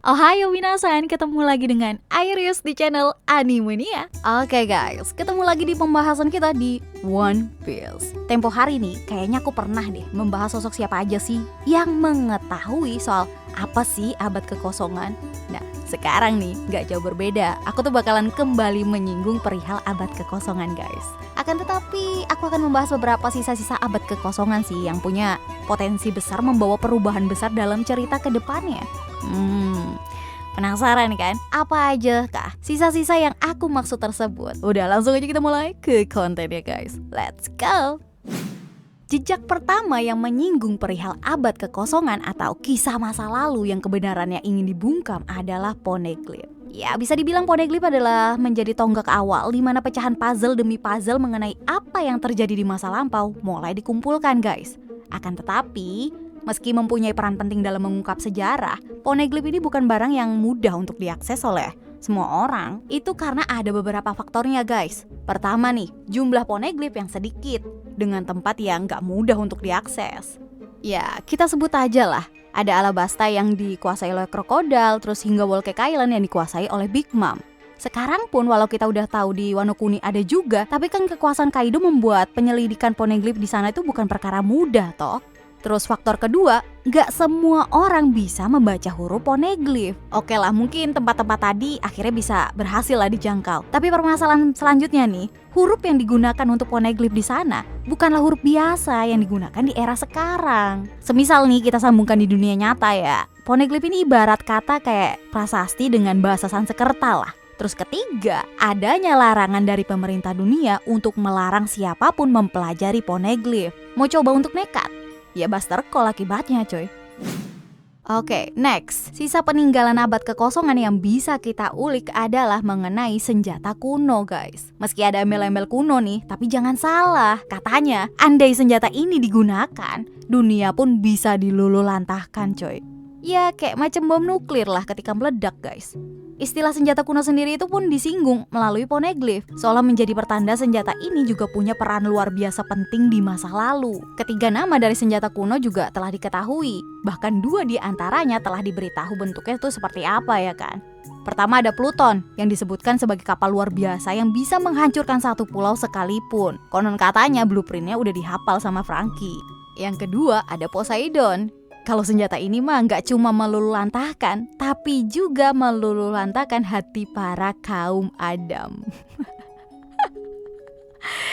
Ohayo minasan, ketemu lagi dengan Iris di channel Animania. Oke guys, ketemu lagi di pembahasan kita di One Piece. Tempo hari nih, kayaknya aku pernah deh membahas sosok siapa aja sih yang mengetahui soal apa sih abad kekosongan. Nah, sekarang nih gak jauh berbeda. Aku tuh bakalan kembali menyinggung perihal abad kekosongan guys. Akan tetapi, aku akan membahas beberapa sisa-sisa abad kekosongan sih yang punya potensi besar membawa perubahan besar dalam cerita ke depannya. Penasaran kan? Apa aja kah sisa-sisa yang aku maksud tersebut? Udah, langsung aja kita mulai ke kontennya guys. Let's go! Jejak pertama yang menyinggung perihal abad kekosongan atau kisah masa lalu yang kebenarannya ingin dibungkam adalah Poneglyph. Ya, bisa dibilang Poneglyph adalah menjadi tonggak awal di mana pecahan puzzle demi puzzle mengenai apa yang terjadi di masa lampau mulai dikumpulkan guys. Akan tetapi, meski mempunyai peran penting dalam mengungkap sejarah, Poneglyph ini bukan barang yang mudah untuk diakses oleh semua orang. Itu karena ada beberapa faktornya guys. Pertama nih, jumlah Poneglyph yang sedikit dengan tempat yang gak mudah untuk diakses. Ya, kita sebut aja lah. Ada Alabasta yang dikuasai oleh Crocodile, terus hingga Whole Cake Island yang dikuasai oleh Big Mom. Sekarang pun walau kita udah tahu di Wano Kuni ada juga, tapi kan kekuasaan Kaido membuat penyelidikan Poneglyph di sana itu bukan perkara mudah toh. Terus faktor kedua, gak semua orang bisa membaca huruf Poneglyph. Oke lah, mungkin tempat-tempat tadi akhirnya bisa berhasil lah dijangkau. Tapi permasalahan selanjutnya nih, huruf yang digunakan untuk Poneglyph di sana bukanlah huruf biasa yang digunakan di era sekarang. Semisal nih kita sambungkan di dunia nyata ya, Poneglyph ini ibarat kata kayak prasasti dengan bahasa Sanskerta lah. Terus ketiga, adanya larangan dari pemerintah dunia untuk melarang siapapun mempelajari Poneglyph. Mau coba untuk nekat? Ya Buster Call akibatnya coy. Oke, next. Sisa peninggalan abad kekosongan yang bisa kita ulik adalah mengenai senjata kuno guys. Meski ada embel-embel kuno nih, tapi jangan salah. Katanya, andai senjata ini digunakan, dunia pun bisa diluluhlantahkan coy. Ya kayak macam bom nuklir lah ketika meledak guys. Istilah senjata kuno sendiri itu pun disinggung melalui Poneglyph, seolah menjadi pertanda senjata ini juga punya peran luar biasa penting di masa lalu. Ketiga nama dari senjata kuno juga telah diketahui, bahkan 2 di antaranya telah diberitahu bentuknya itu seperti apa ya kan. Pertama ada Pluton, yang disebutkan sebagai kapal luar biasa yang bisa menghancurkan satu pulau sekalipun. Konon katanya blueprintnya udah dihafal sama Franky. Yang kedua ada Poseidon. Kalau senjata ini mah nggak cuma meluluhlantahkan, tapi juga meluluhlantahkan hati para kaum Adam.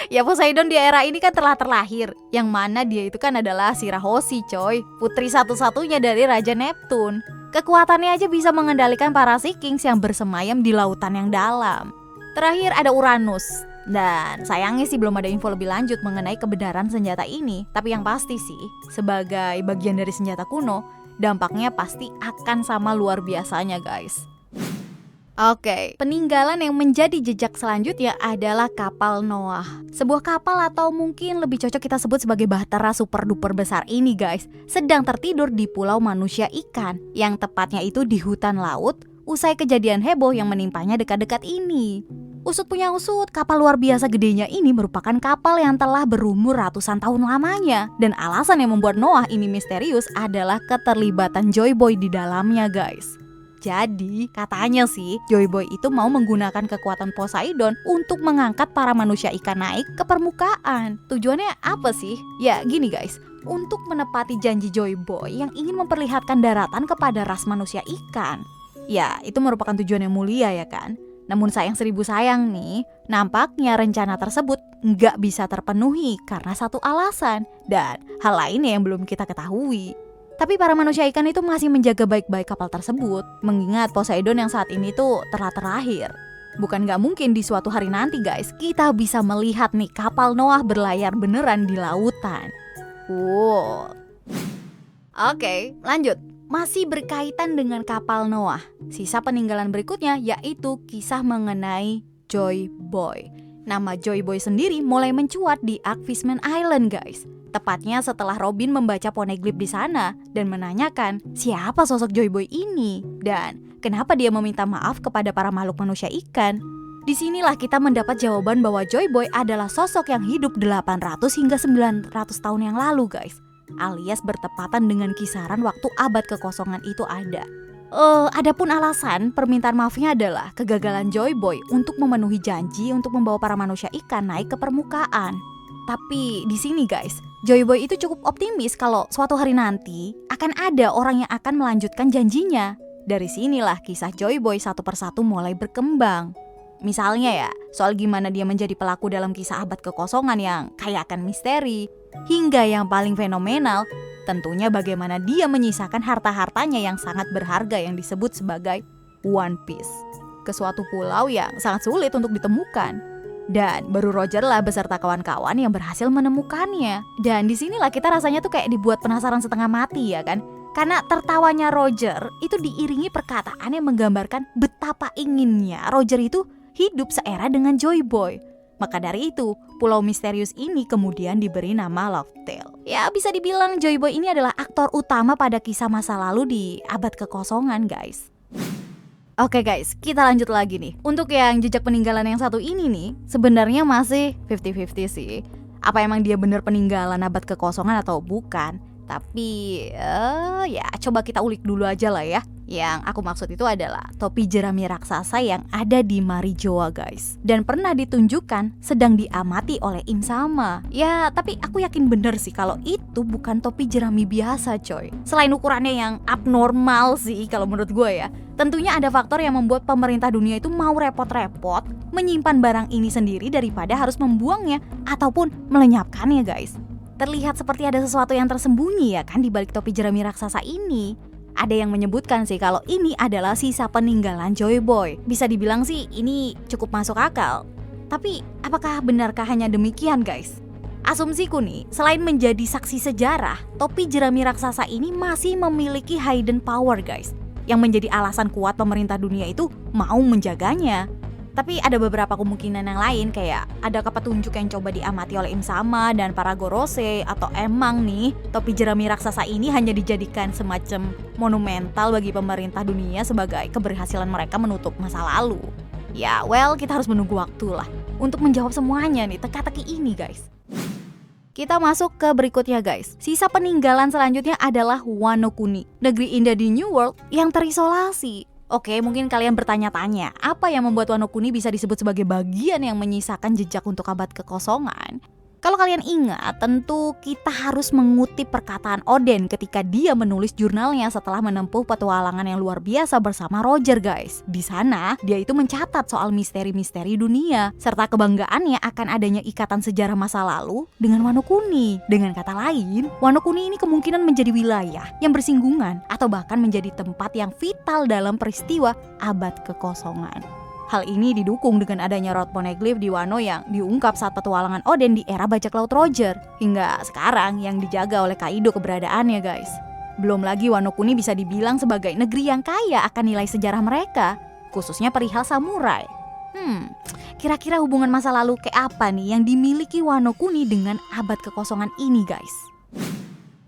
Ya Poseidon di era ini kan telah terlahir, yang mana dia itu kan adalah Shirahoshi coy, putri satu-satunya dari Raja Neptune. Kekuatannya aja bisa mengendalikan para Sea Kings yang bersemayam di lautan yang dalam. Terakhir ada Uranus. Dan sayangnya sih belum ada info lebih lanjut mengenai kebenaran senjata ini. Tapi yang pasti sih, sebagai bagian dari senjata kuno, dampaknya pasti akan sama luar biasanya guys. Oke, peninggalan yang menjadi jejak selanjutnya adalah kapal Noah. Sebuah kapal atau mungkin lebih cocok kita sebut sebagai bahtera super duper besar ini guys, sedang tertidur di pulau manusia ikan, yang tepatnya itu di hutan laut, usai kejadian heboh yang menimpanya dekat-dekat ini. Usut punya usut, kapal luar biasa gedenya ini merupakan kapal yang telah berumur ratusan tahun lamanya. Dan alasan yang membuat Noah ini misterius adalah keterlibatan Joy Boy di dalamnya guys. Jadi katanya sih Joy Boy itu mau menggunakan kekuatan Poseidon untuk mengangkat para manusia ikan naik ke permukaan. Tujuannya apa sih? Ya gini guys, untuk menepati janji Joy Boy yang ingin memperlihatkan daratan kepada ras manusia ikan. Ya itu merupakan tujuan yang mulia ya kan. Namun sayang seribu sayang nih, nampaknya rencana tersebut nggak bisa terpenuhi karena satu alasan dan hal lainnya yang belum kita ketahui. Tapi para manusia ikan itu masih menjaga baik-baik kapal tersebut, mengingat Poseidon yang saat ini tuh telah terlahir. Bukan nggak mungkin di suatu hari nanti guys, kita bisa melihat nih kapal Noah berlayar beneran di lautan. Wow. Oke, lanjut. Masih berkaitan dengan kapal Noah, sisa peninggalan berikutnya yaitu kisah mengenai Joy Boy. Nama Joy Boy sendiri mulai mencuat di Ark Fishman Island guys. Tepatnya setelah Robin membaca Poneglyph di sana dan menanyakan siapa sosok Joy Boy ini dan kenapa dia meminta maaf kepada para makhluk manusia ikan. Disinilah kita mendapat jawaban bahwa Joy Boy adalah sosok yang hidup 800 hingga 900 tahun yang lalu guys, alias bertepatan dengan kisaran waktu abad kekosongan itu ada. Adapun alasan permintaan maafnya adalah kegagalan Joy Boy untuk memenuhi janji untuk membawa para manusia ikan naik ke permukaan. Tapi di sini guys, Joy Boy itu cukup optimis kalau suatu hari nanti akan ada orang yang akan melanjutkan janjinya. Dari sinilah kisah Joy Boy satu persatu mulai berkembang. Misalnya ya, soal gimana dia menjadi pelaku dalam kisah abad kekosongan yang kaya akan misteri. Hingga yang paling fenomenal, tentunya bagaimana dia menyisakan harta-hartanya yang sangat berharga yang disebut sebagai One Piece ke suatu pulau yang sangat sulit untuk ditemukan. Dan baru Roger lah beserta kawan-kawan yang berhasil menemukannya. Dan disinilah kita rasanya tuh kayak dibuat penasaran setengah mati ya kan. Karena tertawanya Roger itu diiringi perkataan yang menggambarkan betapa inginnya Roger itu hidup seera dengan Joy Boy. Maka dari itu, pulau misterius ini kemudian diberi nama Lovedale. Ya bisa dibilang Joy Boy ini adalah aktor utama pada kisah masa lalu di abad kekosongan guys. Oke guys, kita lanjut lagi nih. Untuk yang jejak peninggalan yang satu ini nih, sebenarnya masih 50-50 sih. Apa emang dia bener peninggalan abad kekosongan atau bukan? Tapi ya coba kita ulik dulu aja lah ya. Yang aku maksud itu adalah topi jerami raksasa yang ada di Marijoa guys. Dan pernah ditunjukkan sedang diamati oleh Im Sama. Ya tapi aku yakin bener sih kalau itu bukan topi jerami biasa coy. Selain ukurannya yang abnormal sih kalau menurut gue ya. Tentunya ada faktor yang membuat pemerintah dunia itu mau repot-repot menyimpan barang ini sendiri daripada harus membuangnya ataupun melenyapkannya guys. Terlihat seperti ada sesuatu yang tersembunyi ya kan di balik topi jerami raksasa ini. Ada yang menyebutkan sih kalau ini adalah sisa peninggalan Joy Boy. Bisa dibilang sih ini cukup masuk akal. Tapi apakah benarkah hanya demikian guys? Asumsiku nih, selain menjadi saksi sejarah, topi jerami raksasa ini masih memiliki hidden power guys. Yang menjadi alasan kuat pemerintah dunia itu mau menjaganya. Tapi ada beberapa kemungkinan yang lain kayak adakah petunjuk yang coba diamati oleh Im Sama dan para Gorosei, atau emang nih topi jerami raksasa ini hanya dijadikan semacam monumental bagi pemerintah dunia sebagai keberhasilan mereka menutup masa lalu. Ya well, kita harus menunggu waktu lah untuk menjawab semuanya nih teka-teki ini guys. Kita masuk ke berikutnya guys. Sisa peninggalan selanjutnya adalah Wano Kuni, negeri indah di New World yang terisolasi. Oke, mungkin kalian bertanya-tanya, apa yang membuat Wano Kuni bisa disebut sebagai bagian yang menyisakan jejak untuk abad kekosongan? Kalau kalian ingat, tentu kita harus mengutip perkataan Oden ketika dia menulis jurnalnya setelah menempuh petualangan yang luar biasa bersama Roger guys. Di sana, dia itu mencatat soal misteri-misteri dunia, serta kebanggaannya akan adanya ikatan sejarah masa lalu dengan Wano Kuni. Dengan kata lain, Wano Kuni ini kemungkinan menjadi wilayah yang bersinggungan atau bahkan menjadi tempat yang vital dalam peristiwa abad kekosongan. Hal ini didukung dengan adanya Road Poneglyph di Wano yang diungkap saat petualangan Oden di era bajak laut Roger. Hingga sekarang yang dijaga oleh Kaido keberadaannya guys. Belum lagi Wano Kuni bisa dibilang sebagai negeri yang kaya akan nilai sejarah mereka, khususnya perihal samurai. Kira-kira hubungan masa lalu kayak apa nih yang dimiliki Wano Kuni dengan abad kekosongan ini guys?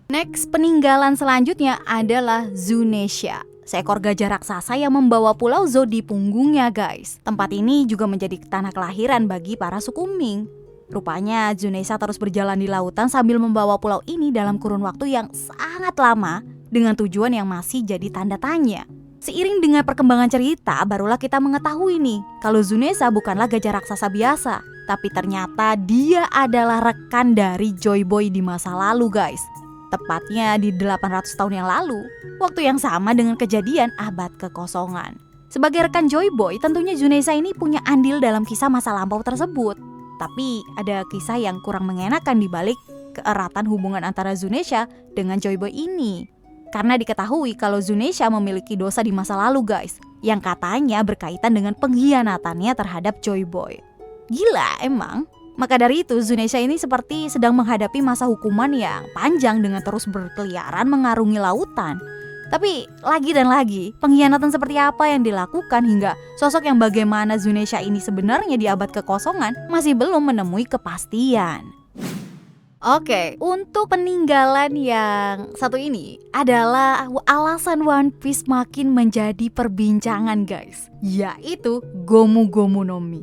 Next, peninggalan selanjutnya adalah Zunesha, seekor gajah raksasa yang membawa pulau Zou di punggungnya guys. Tempat ini juga menjadi tanah kelahiran bagi para suku Ming. Rupanya Zunesha terus berjalan di lautan sambil membawa pulau ini dalam kurun waktu yang sangat lama dengan tujuan yang masih jadi tanda tanya. Seiring dengan perkembangan cerita, barulah kita mengetahui nih kalau Zunesha bukanlah gajah raksasa biasa, tapi ternyata dia adalah rekan dari Joy Boy di masa lalu guys. Tepatnya di 800 tahun yang lalu, waktu yang sama dengan kejadian abad kekosongan. Sebagai rekan Joy Boy, tentunya Zunesha ini punya andil dalam kisah masa lampau tersebut. Tapi ada kisah yang kurang mengenakan di balik keeratan hubungan antara Zunesha dengan Joy Boy ini. Karena diketahui kalau Zunesha memiliki dosa di masa lalu guys, yang katanya berkaitan dengan pengkhianatannya terhadap Joy Boy. Gila emang. Maka dari itu Zunesha ini seperti sedang menghadapi masa hukuman yang panjang dengan terus berkeliaran mengarungi lautan. Tapi lagi dan lagi, pengkhianatan seperti apa yang dilakukan hingga sosok yang bagaimana Zunesha ini sebenarnya di abad kekosongan masih belum menemui kepastian. Oke, untuk peninggalan yang satu ini adalah alasan One Piece makin menjadi perbincangan guys, yaitu Gomu Gomu no Mi.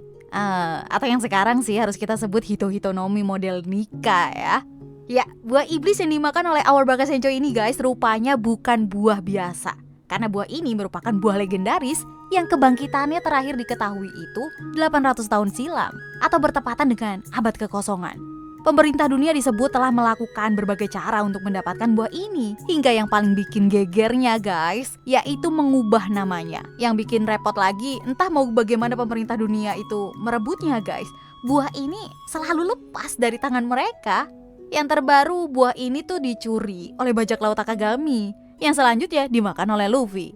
Atau yang sekarang sih harus kita sebut Hito Hito no Mi model Nika ya. Ya, buah iblis yang dimakan oleh Our Baka Sencho ini guys rupanya bukan buah biasa. karena buah ini merupakan buah legendaris yang kebangkitannya terakhir diketahui itu 800 tahun silam atau bertepatan dengan abad kekosongan. Pemerintah dunia disebut telah melakukan berbagai cara untuk mendapatkan buah ini. Hingga yang paling bikin gegernya guys, yaitu mengubah namanya. Yang bikin repot lagi, entah mau bagaimana pemerintah dunia itu merebutnya guys. Buah ini selalu lepas dari tangan mereka. Yang terbaru, buah ini tuh dicuri oleh bajak laut Akagami, yang selanjutnya dimakan oleh Luffy.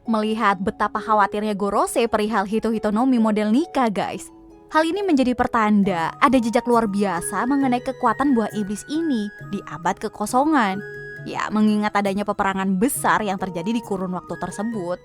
Melihat betapa khawatirnya Gorose perihal Hito-Hitonomi model Nika guys, hal ini menjadi pertanda ada jejak luar biasa mengenai kekuatan buah iblis ini di abad kekosongan. Ya, mengingat adanya peperangan besar yang terjadi di kurun waktu tersebut.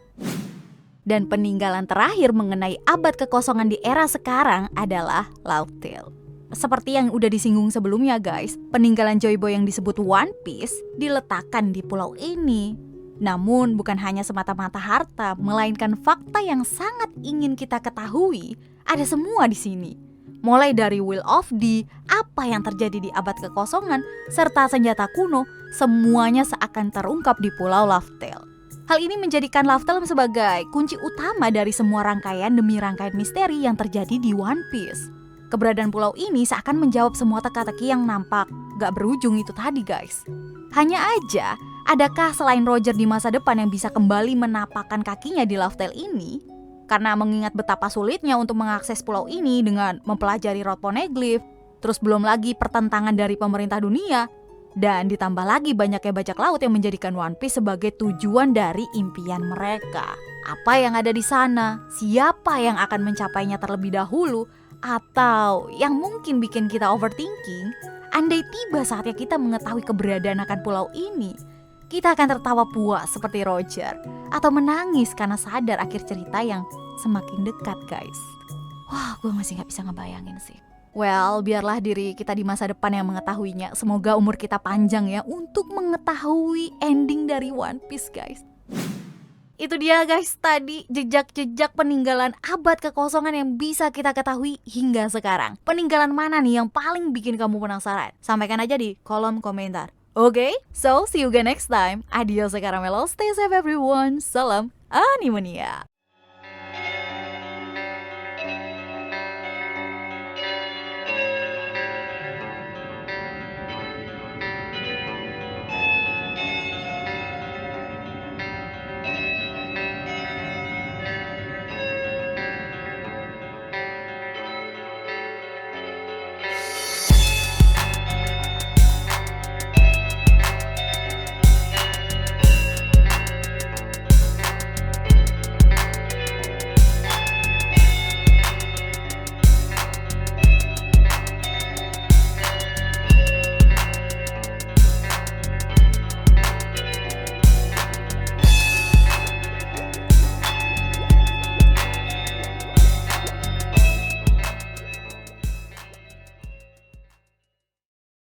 Dan peninggalan terakhir mengenai abad kekosongan di era sekarang adalah Laugh Tale. Seperti yang udah disinggung sebelumnya guys, peninggalan Joy Boy yang disebut One Piece diletakkan di pulau ini. Namun bukan hanya semata-mata harta, melainkan fakta yang sangat ingin kita ketahui. Ada semua di sini. Mulai dari Will of D, apa yang terjadi di abad kekosongan, serta senjata kuno, semuanya seakan terungkap di pulau Laugh Tale. Hal ini menjadikan Laugh Tale sebagai kunci utama dari semua rangkaian demi rangkaian misteri yang terjadi di One Piece. Keberadaan pulau ini seakan menjawab semua teka-teki yang nampak gak berujung itu tadi guys. Hanya aja, adakah selain Roger di masa depan yang bisa kembali menapakkan kakinya di Laugh Tale ini? Karena mengingat betapa sulitnya untuk mengakses pulau ini dengan mempelajari Road Poneglyph, terus belum lagi pertentangan dari pemerintah dunia, dan ditambah lagi banyaknya bajak laut yang menjadikan One Piece sebagai tujuan dari impian mereka. Apa yang ada di sana? Siapa yang akan mencapainya terlebih dahulu? Atau yang mungkin bikin kita overthinking, andai tiba saatnya kita mengetahui keberadaan akan pulau ini, kita akan tertawa puas seperti Roger, atau menangis karena sadar akhir cerita yang semakin dekat guys. Wah, gue masih gak bisa ngebayangin sih. Well, biarlah diri kita di masa depan yang mengetahuinya. Semoga umur kita panjang ya untuk mengetahui ending dari One Piece guys. Itu dia guys tadi jejak-jejak peninggalan abad kekosongan yang bisa kita ketahui hingga sekarang. Peninggalan mana nih yang paling bikin kamu penasaran? Sampaikan aja di kolom komentar. Okay, so see you again next time. Adios caramelos, stay safe everyone. Salam Animania.